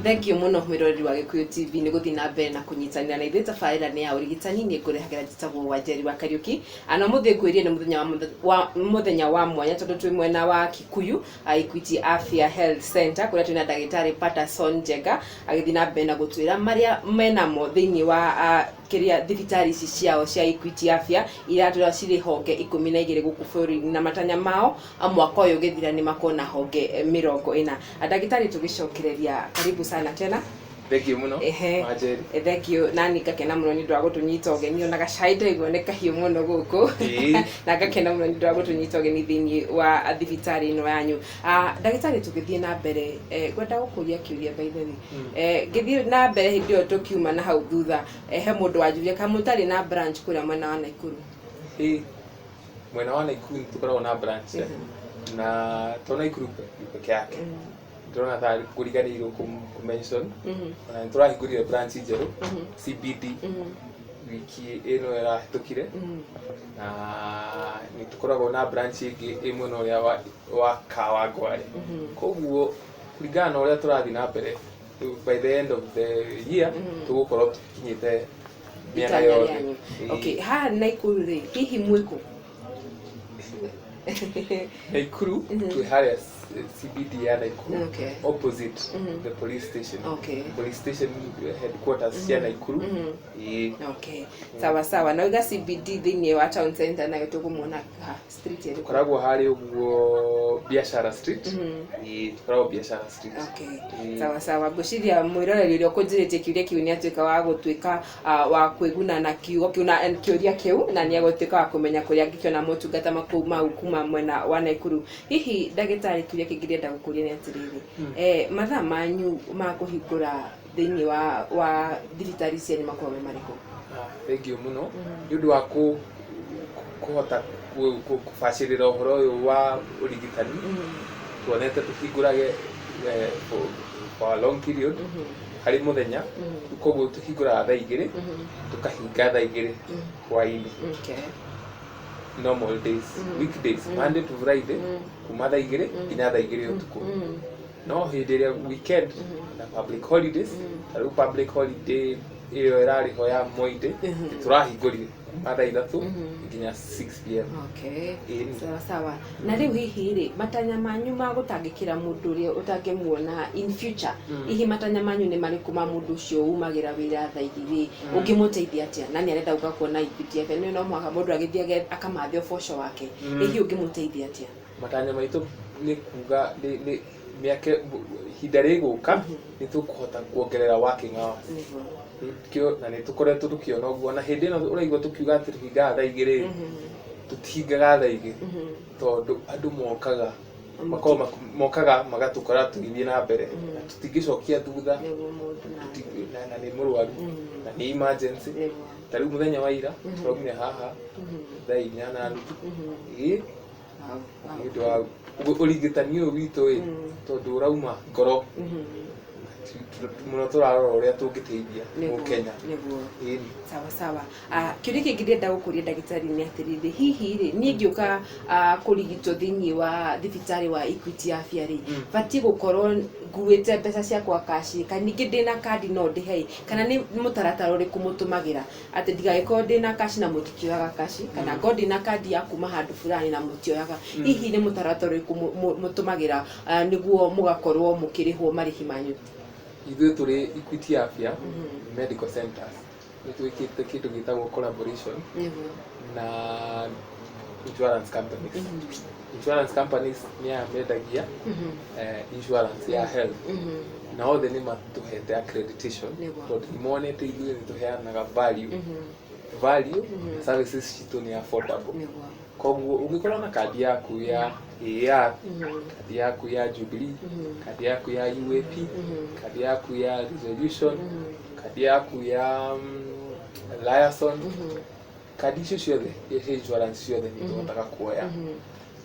Thank you muno mwirori wa Gikuyu TV ni guthi na mbere na kunyitanira na ithe tafaira ni ya urigitani ni ngurehagera njitagwo Wanjeri wa Kariuki ana muthi ngwirie ni muthenya wa mwanya tondu twi mwena wa Kikuyu Equity Afya Health Center kuria twina ndagitari Patterson Jega agithi na mbere na gutwira maria menamo thiini wa kiria thibitari ici ciao cia Equity Afya iratura ciri honge 12 guku bũrũri na matanya mao mwaka uyu githira ni makona honge 40. Ndagitari tugicokereria karibu sana tena. Thank you muno Wanjeri. Thank you nani gakena muno ni ndwa gutunyita ogeni ona gacaida igwo ne kahiu muno guku na gakena muno ni ndwa gutunyita ogeni thiini wa thibitari ino yanyu. Ndagitari tugithie na mbere gwenda gukuria kiuria by the way githie na mbere hindi yo tukiuma na hau thutha he mundu wanjuria kamutari na branch kuria mwena wa Naikuru. Mwena wa Naikuru tukoragwo na branch na to Naikuru peke yake ndona thari kuriganirwo ku mention na turahingurire branch njeru CBD wiki ino irahitukire na ni tukoragwo na branch ingi imwe no ria wa Kawangware koguo kurigana na uria turathi na mbere by the end of the year tugukorwo tukinyite miana yothe. Okay, ha Naikuru ri hihi mwiko Naikuru to Harris CBD ya Naikuru opposite the police station. Police station headquarters ya Naikuru. Sawa sawa na uga CBD thiini wa town center na tugumona street yetu koragwo hari uguo Biashara Street. Koragwo Biashara Street. Sawa sawa guciria mwiroreri uria kunjirite kiuria kiu ni atuika wa gutwika wa kwiguna na kiugo kiuna kiuria kiu na ni agutwika wa kumenya kuria ngikiona motungata makuma kuma mwena wa Naikuru. Hihi ndagitari kiuria kingirenda gukuria ni atiriri mathaa manyu ma kuhingura thiini wa thibitari cia ni makorwo mariko? Thank you muno ndu wa kuhota kubashirira uhoro uyu wa urigitani tuonete tuhingurage for long period hari muthenya koguo tuhingura thaa 2 tukahinga thaa 2 hwaini. Normal days, weekdays, Monday to Friday, kuma thaa 2 nginya thaa 2 utuku. No hindi ria weekend na public holidays, taru public holiday iyo irari ho ya Moinde turahingurire kuma thaa 3 nginya 6 pm. Sawa sawa. Na riu hihi ri matanya manyu ma gutangikira mundu ri utangimuona in future ihi matanya manyu ni mariku ma mundu ucio umagira wira thaa igiri ungimuteithia atia nani arenda uka kuona Equity Afya no mwaka mundu agithiage akamathio bosho wake ihi ungimuteithia atia? Matanya maitu ni kuga ni miake hinda riguka ni tukuhota kuongerera working hours kio na ni tukoretwo tukiona uguo na hindi no uraigwa tukiuga ati hinga thaa 2 tutihingaga thaa 2 tondu andu mokaga magatukora tugithie na mbere tutingicokia thutha na ni murwaru na ni emergency tariu muthenya wa ira turaumire haha thaa 4:30 ndu wa urigitani uyu witu tondu urauma ngoro muno turarora uria tungiteithia Kenya. Sawa sawa. Kiuria kingirenda gukuria ndagitari ni atiriri hihi ri ni ngiuka kurigitwo thiini wa thibitari wa Equity Afya ri bati gukorwo nguite mbeca cia kwa kashi kana ningi ndina kadi no ndihei kana ni mutaratara uri kumutumagira ati ndigaikorwo ndina kashi na mutikioyaga kashi kana ngo ndina kadi ya kuma handu fulani na mutioyaga hihi ni mutaratara uri kumutumagira niguo mugakorwo mukirihwo marihi manyu? Ithuĩ tũrĩ Equity Afya medical centers nĩ twĩkĩte kĩndũ gĩtagwo collaboration na insurance companies. Insurance companies nĩ amendagia insurance ya health na othe nĩ matũhete accreditation tondũ imonete ithuĩ nĩ tũheanaga value services citũ nĩ affordable. Koguo ungikorwo na kadi yaku ya AAR, kadi yaku ya Jubilee, kadi yaku ya UAP, kadi yaku ya Resolution, kadi yaku ya Liaison, kadi icio ciothe insurance ciothe nĩ tũhotaga kuoya.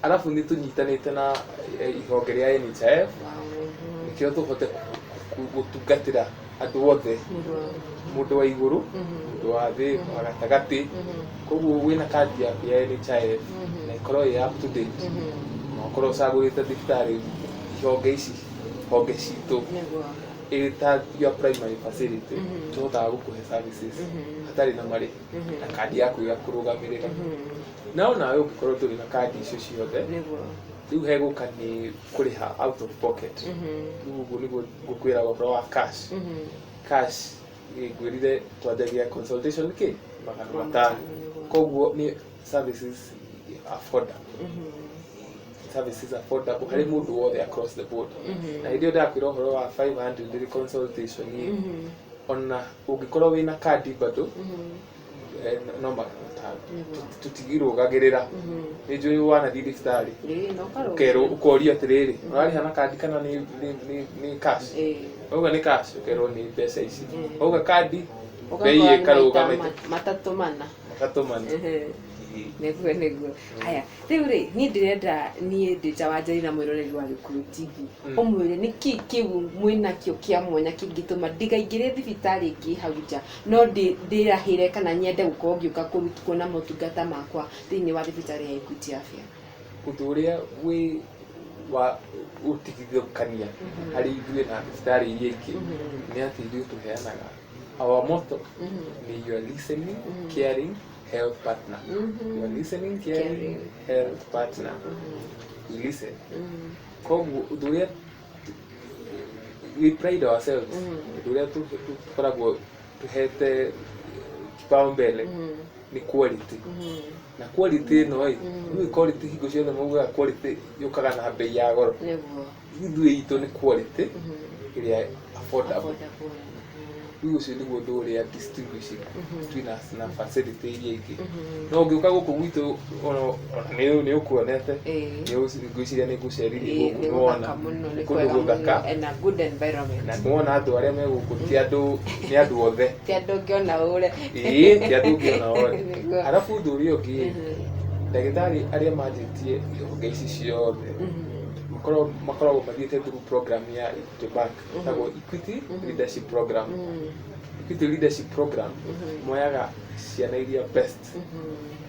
Alafu nĩ tũnyitanĩte na ihonge rĩa NHIF nĩkĩo tũhote gutungatĩra andu othe mundu wa iguru mundu wa thi wa gatagati koguo wina kadi ya NHIF na ikorwo ya up to date na ukorwo sagurite thibitari honge ici honge citu ĩta your primary facility tũhotaga gũkũhe services hatarĩ na marĩhi na kandi yaku ĩgakũrũgamĩrĩra no nawe ũngĩkorwo ndũrĩ na kandi icio ciothe rĩu hegũka nĩ kũrĩha out of pocket rĩu ũguo nĩguo ngũkwĩra ũhoro wa cash ngwĩrire twanjagia consultation kĩ $500 koguo nĩ services affordable harĩ mũndũ wothe across the board na hĩndĩ ĩyo ndakwĩra ũhoro wa 500 rĩ consultation ona ũngĩkorwo wĩna kandi bado no tũtigirũgagĩrĩra nĩ njũĩ wanathiĩ thibitarĩ ũkorio atĩrĩrĩ ũrarĩha na kandi kana nĩ cash auga nĩ cash ũkerwo nĩ mbeca ici auga kandi bei ĩkarũgamĩte matatũ mana neguo haya rĩu rĩ niĩ ndĩrenda niĩ ndĩta Wanjeri na mwĩroreri wa Gĩkũyũ TV ũmwĩre nĩkĩ kĩu mwĩnakĩo kĩa mwanya kĩngĩtũma ndigaingĩre thibitarĩ ĩngĩ hau nja no ndĩrahĩre kana nyende gũkorwo ngĩũka kuona motungata makwa thĩinĩ wa thibitarĩ ya Equity Afya ũndũ ũrĩa wĩ wa ũtigithũkania harĩ ithuĩ na thibitarĩ iria ingĩ nĩ atĩ ithuĩ tũheanaga our motto nĩ you are listening caring health partner. You are listening, caring, health partner. You listen. Koguo we pride ourselves. Duria tukoragwo tuhete kipaumbele ni quality. Na quality no ni quality higo ciothe mauga quality yukaga na bei ya goro. Ithuĩ itũ ni quality iria affordable. Rĩu ũcio nĩguo ũndũ ũrĩa distinguishing between us na facility iria ingĩ no ũngĩũka gũkũ gwitũ nĩ ũkuonete ngwĩciria nĩ ngũcerithia gũkũ nĩwona kũndũ gũthaka na nĩwona andũ arĩa me gũkũ nĩ andũ othe ti andũ ũngĩona ũre ti andũ ũngĩona ũre arabu ũndũ ũrĩa ũngĩ ndagĩtarĩ arĩa manjĩtie honge ici ciothe makoragwo mathiĩte through program ya Equity Bank tagwo Equity Leadership Program. Equity Leadership Program moyaga ciana iria best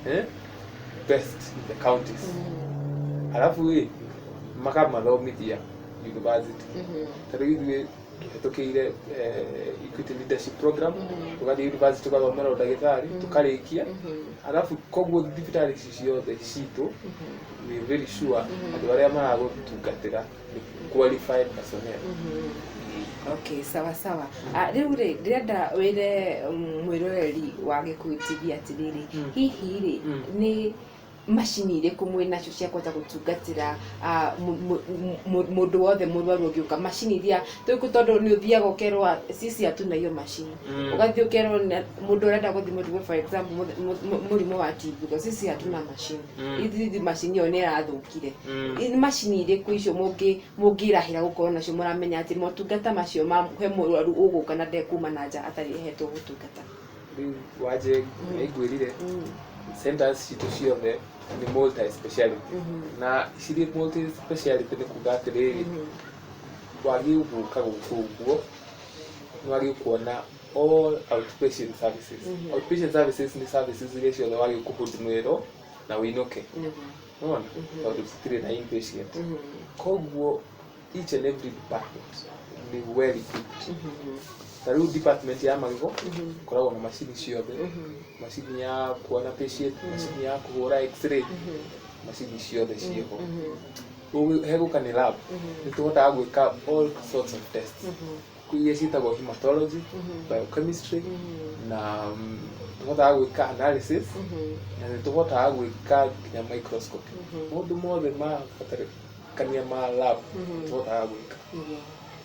in the counties arabu makamathomithia university tondũ ithuĩ tũhĩtũkĩire Equity Leadership Program tũgathiĩ university tũgathomera ũndagĩtarĩ tũkarĩkia arabu koguo thibitarĩ ici ciothe citũ we very sure andũ arĩa maragũtungatĩra qualified personnel. Okay, sawa. Rĩu rĩ ndĩrenda wĩre mwĩroreri wa Gĩkũyũ TV atĩrĩrĩ hihi rĩ nĩ macini irĩkũ mwĩnacio cia kũhota gũtungatĩra mũndũ wothe mũrwaru ũngĩũka macini iria tondũ nĩ ũthiaga ũkerwo sisi hatuna hiyo macini ũgathiĩ ũkerwo mũndũ ũrenda gũthimwo for example mũrimũ wa TB sisi hatuna macini ithi macini ĩyo nĩ ĩrathũkire nĩ macini irĩkũ icio mũngĩrahĩra gũkorwo nacio mũramenya atĩ motungata macio he mũrwaru ũgũka na ndekuma na nja atarĩ hetwo gũtungata rĩu Wanjeri nĩngwĩrire centers citũ ciothe ni multi speciality na cirĩ multi speciality nĩ kuga atĩrĩrĩ wagĩ gũka gũkũ ũguo nĩ wagĩ kuona all outpatient services. Outpatient services ni services iria ciothe wagĩ kũhũthĩrwo na wĩinoke unaona tondũ citirĩ na inpatient koguo each and every department ni well equipped. Tarĩu department ya magego koragwo na macini ciothe macini ya kuona patient macini ya kũhũra x-ray macini ciothe ciho hegũka nĩ lab nĩ tũhotaga gwĩka all sorts of tests iria ciĩtagwo hematology biochemistry na tũhotaga gwĩka analysis na nĩ tũhotaga gwĩka nginya microscopy maũndũ mothe mabatarĩkania ma lab tũhotaga gwĩka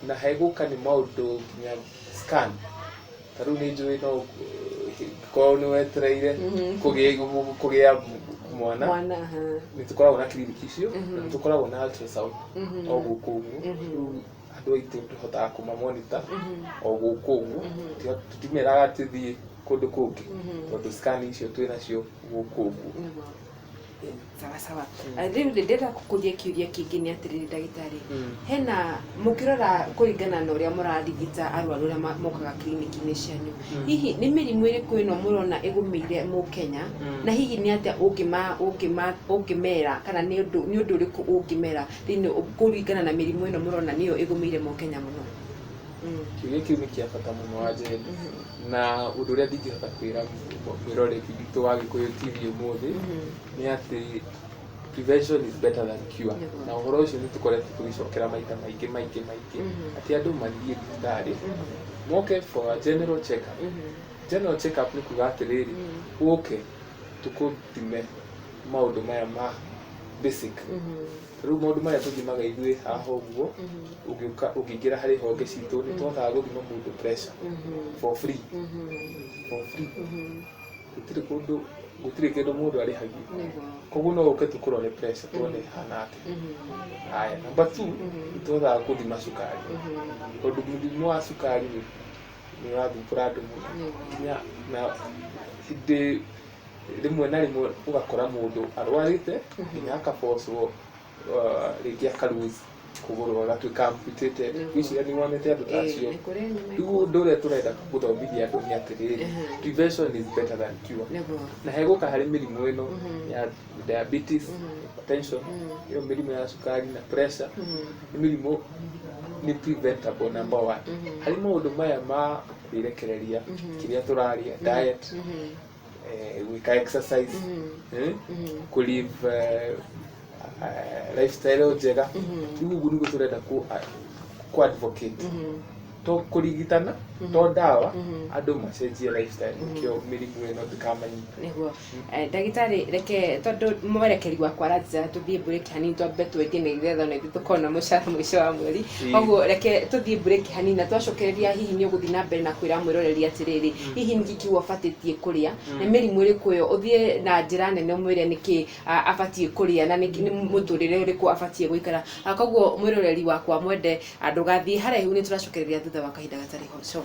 na hegũka nĩ maũndũ nginya scan tarĩu nĩ njũĩ no korwo nĩ wetereire kũgĩa mwana nĩ tũkoragwo na clinic icio na nĩ tũkoragwo na ultrasound o gũkũ ũguo andũ aitũ tũhotaga kũmamonitor o gũkũ ũguo tũtimeraga tũthiĩ kũndũ kũngĩ tondũ scan icio twĩnacio gũkũ ũguo sawa rĩu ndĩrenda kũkũria kĩũria kĩngĩ nĩ atĩrĩrĩ ndagĩtarĩ hena mũkĩrora kũringana na ũrĩa mũrarigita arwaru arĩa mokaga kiriniki-inĩ cianyu hihi nĩ mĩrimũ ĩrĩkũ ĩno mũrona ĩgũmĩire Mũkenya na hihi nĩ atĩa ũngĩmera kana nĩ ũndũ ũrĩkũ ũngĩmera thĩinĩ kũringana na mĩrimũ ĩno mũrona nĩyo ĩgũmĩire Mũkenya mũno kiugo kiu ni kia bata muno wa Njeri na undu uria ndingihota kwira mwiroreri witũ wa Gĩkũyũ TV ũmũthĩ ni ati prevention is better than cure. Na ũhoro ũcio nĩ tũkoretwo tũgĩcokera maita maingĩ ati andũ mathiĩ thibitarĩ moke for a general check up. General check up ni kuga atiriri ũke tũkũthime maũndũ maya ma basic. Rĩu maũndũ marĩa tũthimaga ithuĩ haha ũguo ũngĩingĩra harĩ honge citũ nĩ tũhotaga gũthima mũndũ pressure for free. Gũtirĩ kĩndũ mũndũ arĩhagia, koguo no ũke tũkũrore pressure tuone hana atĩa. Haya, number 2 nĩ tũhotaga gũthima cukari, tondũ mũrimũ wa cukari nĩ ũrathumbũra andũ mũno na hĩndĩ rĩmwe na rĩmwe ũgakora mũndũ arwarĩte nginya akabocwo rĩngĩ akaruzi kũgũrũ agatuĩka amputated. Gwĩciria nĩ wonete andũ ta acio. Rĩu ũndũ ũrĩa tũrenda gũthomithia andũ nĩ atĩrĩrĩ, prevention is better than cure. Na hegũka harĩ mĩrimũ ĩno ya diabetes, hypertension, ĩyo mĩrimũ ya cukari na pressure, nĩ mĩrimũ nĩ preventable number 1. Harĩ maũndũ maya ma kwĩrekereria kĩrĩa tũraria, diet, gwĩka exercise, kũlive lifestyle njega. Rĩu ũguo nĩguo tũrenda ku advocate to kũrigitana to ndawa, andũ macenjie lifestyle kĩo mĩrimũ ĩno ndĩkamanyita. Nĩguo ndagĩtarĩ reke tondũ mwerekeri wakwa aranjĩra tũthiĩ break hanini twambe twendie na igetha na ithuĩ tũkona mũcara mũico wa mweri. Koguo reke tũthiĩ break hanini na twacokereria hihi nĩ ũgũthiĩ na mbere na kwĩra mwĩroreri atĩrĩrĩ, hihi nĩ kĩĩ ũbatiĩ kũrĩa na mĩrimũ ĩrĩkũ ĩyo ũthiĩ na njĩra nene ũmwĩre nĩkĩ abatiĩ kũrĩa na nĩ mũtũrĩre ũrĩkũ abatiĩ gũikara. Koguo mwĩroreri wakwa mwende ndũgathiĩ haraihu, nĩ tũracokereria thutha wa kahinda gatarĩ ho.